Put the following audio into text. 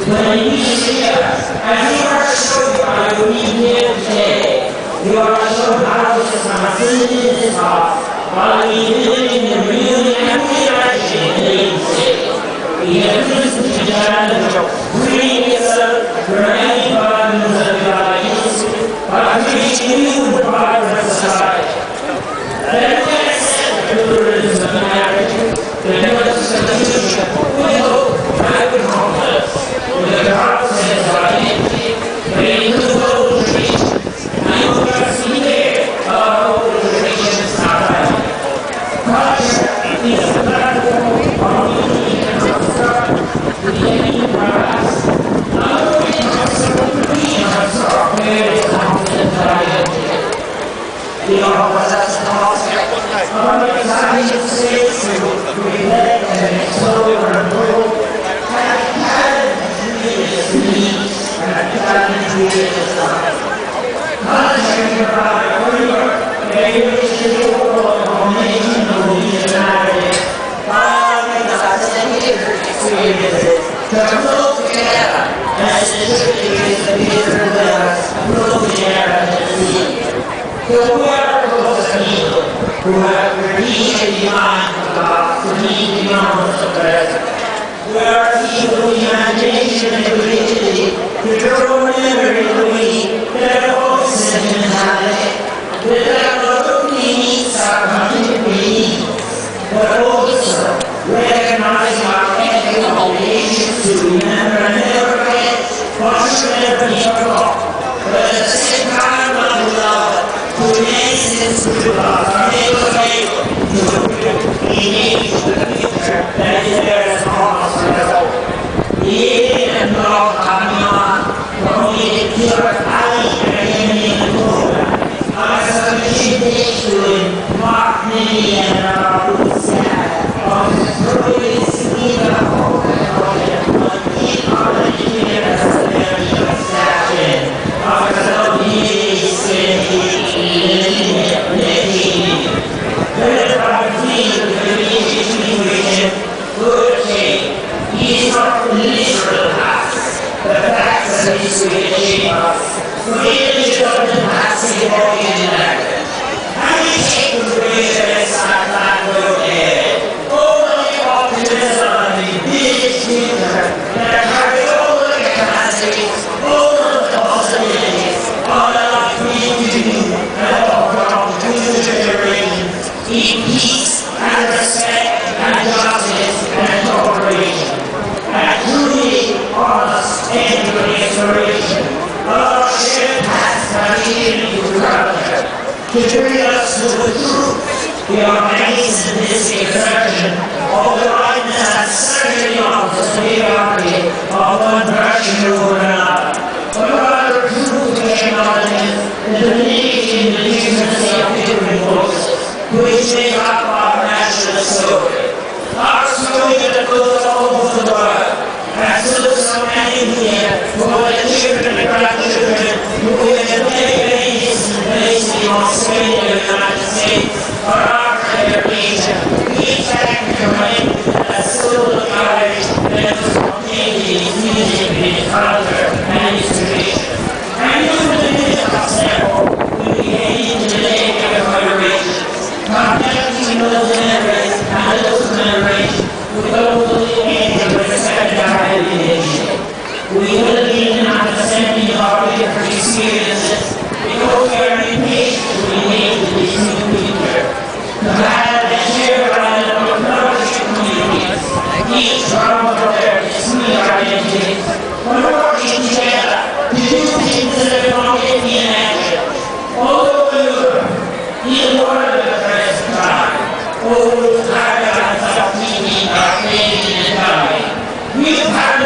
When you see us, as you are showed by your here today, you are shown how to succeed in this house, while we live in the real happy life in the city. We have listened to each other, bringing yourself, remaining burdens of your lives, by preaching you the progress of society. Let us accept the pluralism of marriage, the notice of the future, with hope, private confidence, with the process of identity, made the world dream, and you will see there our whole tradition society. Culture is a platform on which we can construct the enterprise, not only construct the vision of software confidence of identity. The opposition of the United States to reflect and explore and grow have challenged needs and challenged life. Contrary to our labor, they wish to the world of nation of the United experiences to flow together as the tributaries of the rivers flow together to the sea. The world of people who have reached the mind of God to meet the moments of present. Where people with imagination and creativity to draw memory of the weak, their voices in mentality, that not only meets our contemporary needs, but also recognizing our ethical obligations to remember and never forget what should never be forgotten, but at the same time not love who remains to us are able to engage with the future that is there as promise for us all. The alien and love coming on, from the pure alley and in the program, are sufficient to mark many and our of the stories in the whole of the engineers and their extraction of the years is not literal facts, the facts that is to shape us. Really doesn't have to be organized. How do you take the greatest that will get? All the optimism and the big future that carry all the capacities, all of the possibilities, all the life we do, and offer our future generations in peace and respect and justice and cooperation. And truly honest and restoration of our shared past and unity to culture, to bring us to the truth, the organization in this expression of the rightness and certainty of the superiority of one virtue over another. But rather truth acknowledges the dignity and the decency of different voices, which make up our national story. Our story that goes all over the world, and so many here who are the children and grandchildren who live in many places and places in Australia and the United States or Africa or Asia. We thank you for a soul of courage that was spontaneity, music, and culture and its tradition. And you will live ourselves when we get into the lake of moderation, connecting those memories and those commemorations with all the living and respect our heritage. We will be in understanding of our different experiences because we are impatient to relate to this new future. To have and share around our knowledge communities, each from our discrete identities, we're working together to do things that are not in the action. All over Europe, in the world of the present time, all the paradigms of meaning are fading and dying. We have